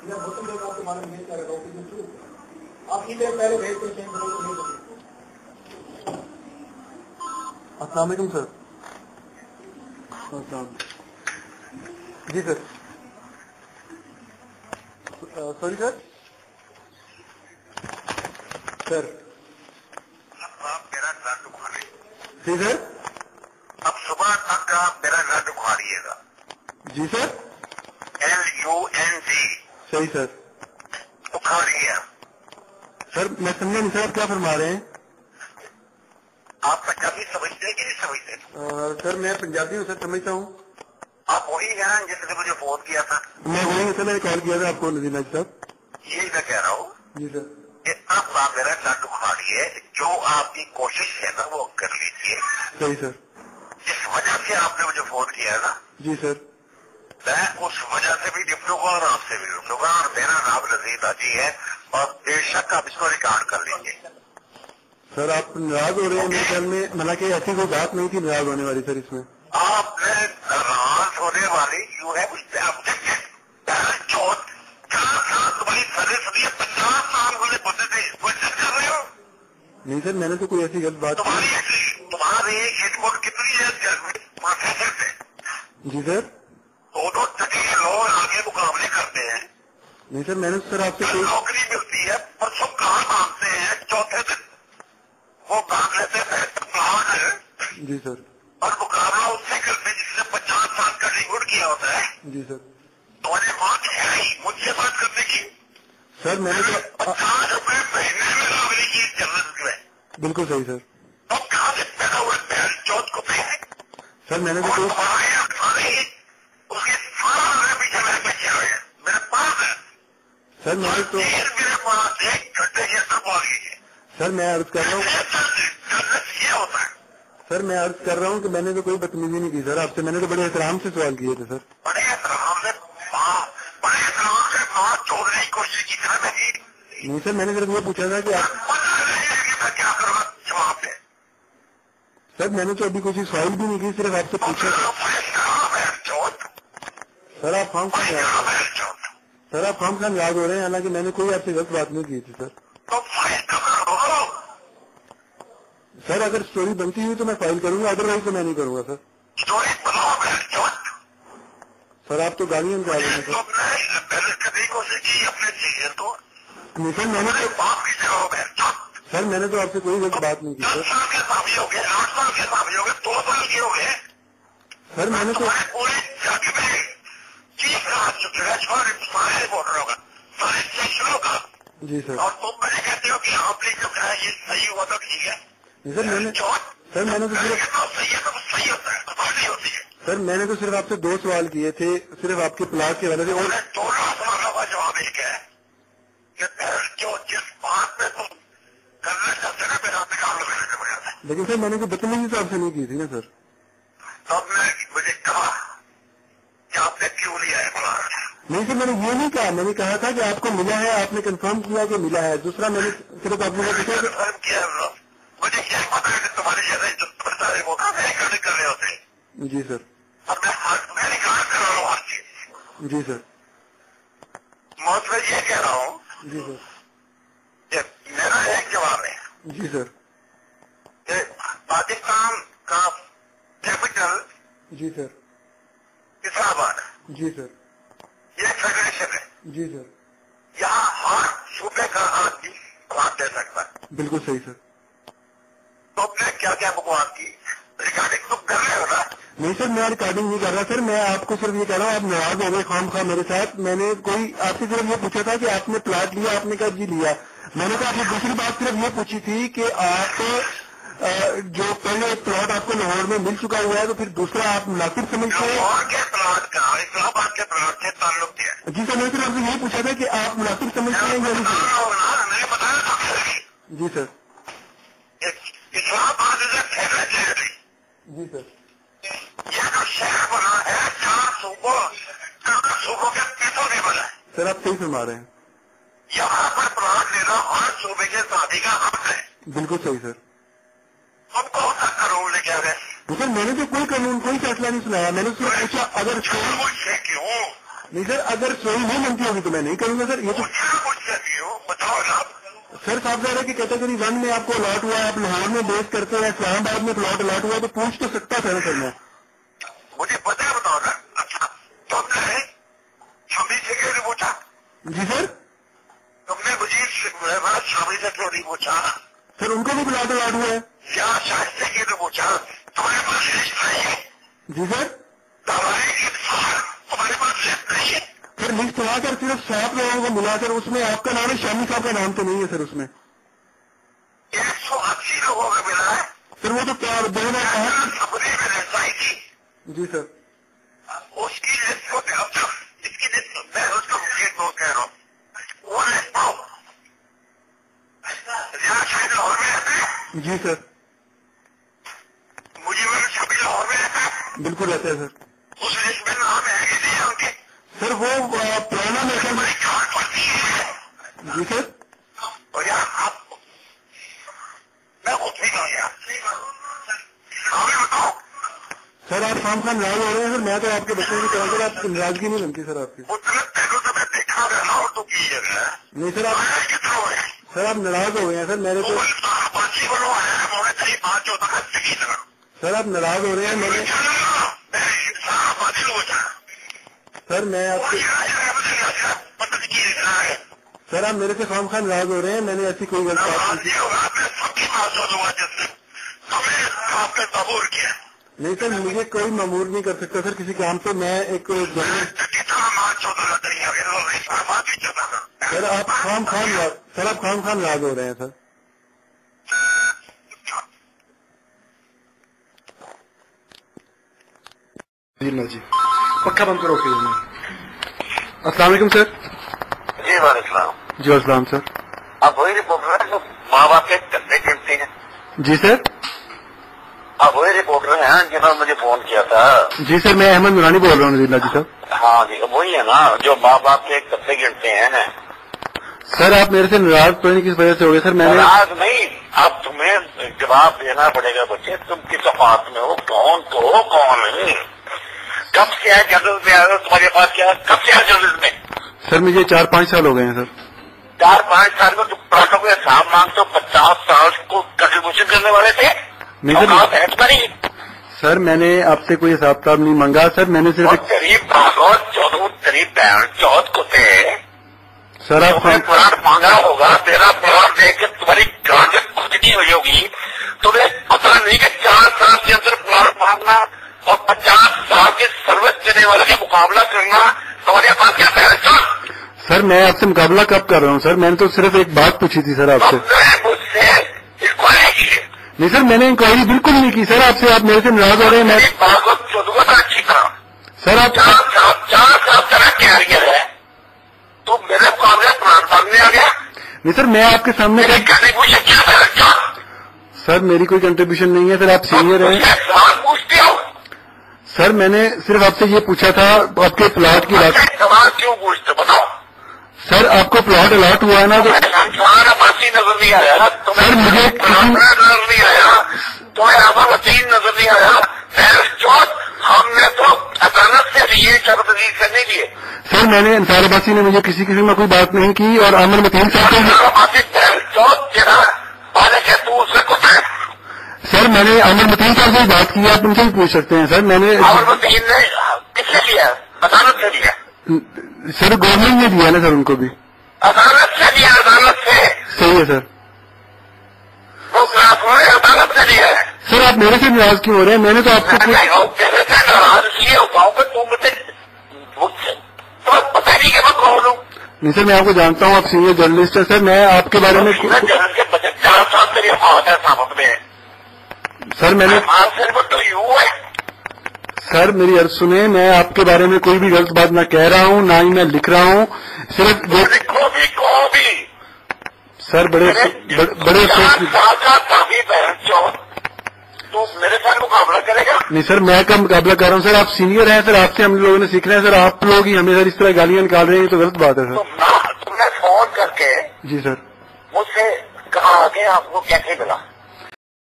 इधर बहुत लोग आपके बारे में कर रहे हो, आप इधर पहले भेजते हैं अस्सलाम वालेकुम सर। जी सर। Sorry sir. सर आप मेरा घर दुखा रहे। जी सर। अब सुबह तक आप मेरा घर दुखा रहिएगा। जी सर। LUND सही सर। दुखा रहिए। सर मैं समझा नहीं सर, आप क्या फरमा रहे हैं? आप पंजाबी समझते हैं कि नहीं समझते? सर मैं पंजाबी हूँ सर, समझता हूँ। आप वही हैं जिसने मुझे फोन किया था। मैं वही हूँ सर, मैंने कॉल किया था आपको नजीर नाज साहब। यही मैं कह रहा हूँ जी सर। कि अब आप मेरा घर दुखा रहिए। जो आपकी कोशिश है ना वो कर लीजिए। सही सर। जिस वजह से आपने मुझे फोन किया ना, जी सर। मैं उस वजह से भी निपटूंगा और आपसे भी निपटूंगा। और मेरा नाम नजीर नाजी है और बेशक आप इसको रिकॉर्ड कर लीजिए। सर आप नाराज हो रहे हैं मेरे ख्याल में, हालांकि ऐसी कोई बात नहीं थी नाराज होने वाली सर इसमें। आपने नाराज होने वाली यू है तुम्हारी सर्विस हुई है। 50 साल वाले बंदे थे, कोई चेक कर रहे हो? नहीं सर, मैंने तो कोई ऐसी गलत बात की। तुम्हारी हिटबोर्ड कितनी है? जी सर। दोनों चक्के लोग आगे मुकाबले करते हैं। नहीं सर, मैंने सर आपसे कोई नौकरी मिलती है, परसों कहाँ मांगते हैं, चौथे दिन वो काम लेते हैं प्लान। जी सर। और मुकाबला उससे करते हैं जिसने 50 साल का रिकॉर्ड किया होता है। जी सर। तुम्हारे बात है ही मुझसे बात करने की। सर मैंने तो 50 रुपए महीने में नौकरी की जरूरत है। बिल्कुल सही सर। तो कहाँ से पैदा हुए चौथ को पे है? सर मैंने तो कोई उसके सारा पीछे मेरे बच्चे हुए हैं, मेरे पास है। सर मैंने तो मेरे पास 1 घंटे के अंदर पहुंच गई है। सर मैं अर्ज कर रहा हूँ ये होता है। सर, मैं अर्ज कर रहा हूँ कि मैंने तो कोई बदतमीजी नहीं की सर आपसे, मैंने तो बड़े एहतराम से सवाल किए थे सर। बड़े एहतराम से बात छोड़ने की कोशिश की थी मैंने। नहीं सर, मैंने सिर्फ ये पूछा था कि आप क्या करूँगा जवाब दे। सर मैंने तो अभी कोई सवाल भी नहीं की, सिर्फ आपसे पूछा था। सर आप खाम खान याद हो रहे हैं, हालांकि मैंने कोई आपसे गलत बात नहीं की थी सर। सर अगर स्टोरी बनती हुई तो मैं फाइल करूंगा, अदरवाइज तो मैं नहीं करूंगा सर। सर आप तो गालियां निकाल रहे हैं सर। नहीं सर, मैंने तो सर मैंने तो आपसे कोई गलत बात नहीं की सर। 10 साल के साथी हो गए, 8 साल के साथी हो गए, 2 साल के हो गए। सर मैंने तो पूरे जग में चीफ राज चुके हैं सारे वोटरों का, सारे सेक्शनों का। जी सर। और तुम मुझे कहते हो कि आपने जो कहा ये सही हुआ तो ठीक है। नहीं सर मैंने तो सिर्फ सही है तो सही होता है, नहीं होती है। सर मैंने तो सिर्फ आपसे 2 सवाल किए थे, सिर्फ आपके प्लाट के वजह से। और 2 सवालों का जवाब एक है कि जो जिस बात में तुम करना चाहते हैं मेरा अधिकार लगाने से बजाता है। लेकिन सर मैंने तो बदतमीजी तो आपसे नहीं की थी ना सर। तब मैं मुझे कहा कि आपने क्यों लिया है प्लाट? नहीं सर, मैंने ये नहीं कहा, मैंने कहा था कि आपको मिला है, आपने कंफर्म किया कि मिला है। दूसरा मैंने सिर्फ आपने कंफर्म किया। मुझे क्या पता है कि तुम्हारे जैसे जो सारे वो कर रहे होते हैं। जी सर। अब मैं रिकॉर्ड कर रहा हूँ हर चीज। जी सर। मौत में ये कह रहा हूँ जी सर। कि मेरा एक जवाब है जी सर। कि पाकिस्तान का कैपिटल जी सर। इस्लामाबाद है। जी सर। ये फेडरेशन है। जी सर। यहाँ हर सूबे का आदमी प्लाट दे सकता है। बिल्कुल सही सर। तुमने क्या क्या बकवास की रिकॉर्डिंग तुम कर रहे हो ना? नहीं सर, मैं रिकॉर्डिंग नहीं कर रहा सर, मैं आपको सिर्फ ये कह रहा हूँ आप नाराज हो गए खाम खा मेरे साथ। मैंने कोई आपसे सिर्फ ये पूछा था कि आपने प्लाट लिया, आपने कहा जी लिया। मैंने तो आपसे दूसरी बात सिर्फ ये पूछी थी कि आप जो पहले प्लॉट आपको लाहौर में मिल चुका हुआ है तो फिर दूसरा आप मुनासिब समझते हैं? लाहौर के प्लॉट का इस्लामाबाद के प्लॉट से ताल्लुक क्या है? जी सर, मैंने सिर्फ आपसे यही पूछा था कि आप मुनासिब समझते हैं या नहीं? मैंने बताया जी sir. Islamabad is a federation. जी सर। यह जो शहर बना है 4 सूबों के पीछों में बना है। सर आप सही फरमा रहे हैं। यहाँ पर प्लॉट लेना हर सूबे के शादी का हक है। बिल्कुल सही सर। तुम कौन सा कानून लेके आ गए? सर मैंने तो कोई कानून कोई फैसला नहीं सुनाया, मैंने सिर्फ पूछा अगर मुझसे क्यों? नहीं सर, अगर सोई नहीं बनती होगी तो मैं नहीं करूंगा सर। ये तो बताओ ना सर, साहब कह रहे हैं कि कैटेगरी 1 में आपको अलॉट हुआ, आप लाहौर में बेस करते हैं, इस्लामाबाद में प्लॉट अलॉट हुआ, तो पूछ तो सकता था ना सर मैं। मुझे पता है, बताओ ना। अच्छा, तुमने शामी से क्यों नहीं पूछा? जी सर। तुमने मुझे शामी से क्यों नहीं पूछा? सर उनको भी प्लॉट अलॉट हुआ है। या शायद से क्यों नहीं पूछा? तुम्हारे पास लिस्ट नहीं है? जी सर। तुम्हारे पास लिस्ट नहीं है? सर लिस्ट आकर सिर्फ 7 लोगों को मिला सर, उसमें आपका नाम है, शामी साहब का नाम तो नहीं है सर उसमें। 180 लोगों को मिला है सर। वो तो 2008 अपने में रहता ही थी। जी सर। उसकी लिस्ट को इसकी लिस्ट मैं उसको तो कह रहा हूँ, वो लिस्ट पाओ। शायद लाहौर में रहता है। जी सर। मुझे मेरे शामिल लाहौर में रहता है। बिल्कुल रहता है सर। उस लिस्ट में नाम है कि नहीं है उनके? सर वो पुराना नेशनल। बड़ी कार्ड पड़ती है। जी सर। और यार आप, मैं खुद नहीं कहा यार, हमें बताओ। सर आप खाम खान नाराज हो रहे हैं सर, मैं तो आपके बच्चों की तरह सर, आप नाराजगी नहीं बनती सर आपकी। पहले तो मैं देखा रहा और तो की है। नहीं सर, आप कितना हो गया? सर आप नाराज हो गए हैं सर, मेरे तो सर आप नाराज हो रहे हैं। मैंने सर मैं आपसे सर आप मेरे से खाम खान नाराज हो रहे हैं, मैंने ऐसी कोई गलत बात नहीं की। नहीं सर, मुझे कोई मामूर नहीं कर सकता सर किसी काम पे। मैं एक सर आप खाम खान नाराज हो रहे हैं सर। जी पक्का बंद करो। अस्सलाम वालेकुम सर। जी वालेकुम। जी अस्सलाम सर। आप वही रिपोर्टर हैं माँ बाप के कंधे गिनते हैं? जी सर। आप वही रिपोर्टर हैं जिन्होंने मुझे फोन किया था? जी सर, मैं अहमद नुरानी बोल रहा हूँ नजीला जी साहब। हाँ जी, वही है ना जो माँ बाप के कंधे गिनते हैं। सर आप मेरे से नाराज तो नहीं किस वजह से हो गए सर? मैंने नाराज नहीं, अब तुम्हें जवाब देना पड़ेगा बच्चे। तुम किस औकात में हो? कौन तो कौन नहीं? कब से है जर्नल में आया? तुम्हारे पास क्या है? कब से है जर्नल में? सर मुझे 4-5 साल हो गए हैं सर। 4-5 साल में तुम प्लाटों के हिसाब मांगते हो? 50 साल को कंट्रीब्यूशन करने वाले थे? नहीं सर, सर मैंने आपसे कोई हिसाब किताब नहीं मांगा सर, मैंने सिर्फ करीब 14 को थे सर। आप प्लाट मांगा होगा, तेरा प्लाट देख के तुम्हारी गाजर खुजनी हुई होगी। तुम्हें पता नहीं कि 4 साल के अंदर प्लाट मांगना और 50 साल के सर्विस देने वाले का मुकाबला करना, तुम्हारे पास क्या पैसा? सर मैं आपसे मुकाबला कब कर रहा हूँ सर? मैंने तो सिर्फ एक बात पूछी थी सर आपसे। मुझसे इंक्वायरी की? नहीं सर, मैंने इंक्वायरी बिल्कुल नहीं की सर आपसे। आप मेरे से नाराज हो रहे हैं। मैं अच्छी तरह सर आप 4 साल तरह तैयारी है, तो मेरे मुकाबले प्लाट मांगने आ गया? नहीं सर, मैं आपके सामने सर मेरी कोई कंट्रीब्यूशन नहीं है सर, आप सीनियर हैं। पूछते हो सर मैंने सिर्फ आपसे ये पूछा था आपके प्लॉट की बात। सवाल क्यों पूछते बताओ? सर आपको प्लॉट अलॉट हुआ है ना तो नजर नहीं आया सर मुझे नजर नहीं आया, तुम्हें वसीन नजर नहीं आया। हमने तो अदालत से ये शर्तजीज करने दिए। सर मैंने इंसार अब्बासी ने मुझे किसी किस्म में कोई बात नहीं की और आमिर मतीन साहब सर मैंने आमिर मतीन साहब से बात की, आप उनसे भी पूछ सकते हैं सर। मैंने आमिर मतीन ने किससे लिया? अदालत से लिया? सर गवर्नमेंट ने दिया ना सर उनको भी। अदालत से लिया? अदालत से? सही है सर। अदालत से लिया है? सर आप मेरे से नाराज क्यों हो रहे हैं? मैंने तो आपको नाराज इसलिए हो पाऊंगा तुम मुझे पता नहीं कि मैं कौन हूँ। नहीं सर, मैं आपको जानता हूँ, आप सीनियर जर्नलिस्ट हैं सर। मैं आपके बारे में सर मैंने सर मेरी अर्ज सुने, मैं आपके बारे में कोई भी गलत बात ना कह रहा हूँ, ना ही मैं लिख रहा हूँ। सिर्फ सर बड़े तो मेरे साथ मुकाबला करेगा? नहीं सर, मैं कब मुकाबला कर रहा हूँ सर? आप सीनियर हैं सर, आपसे हम लोगों ने सीखना है सर। आप लोग ही हमें सर इस तरह गालियां निकाल रहे हैं, तो गलत बात है सर। तुमने फोन करके जी सर मुझसे कहा कि आपको कैसे मिला?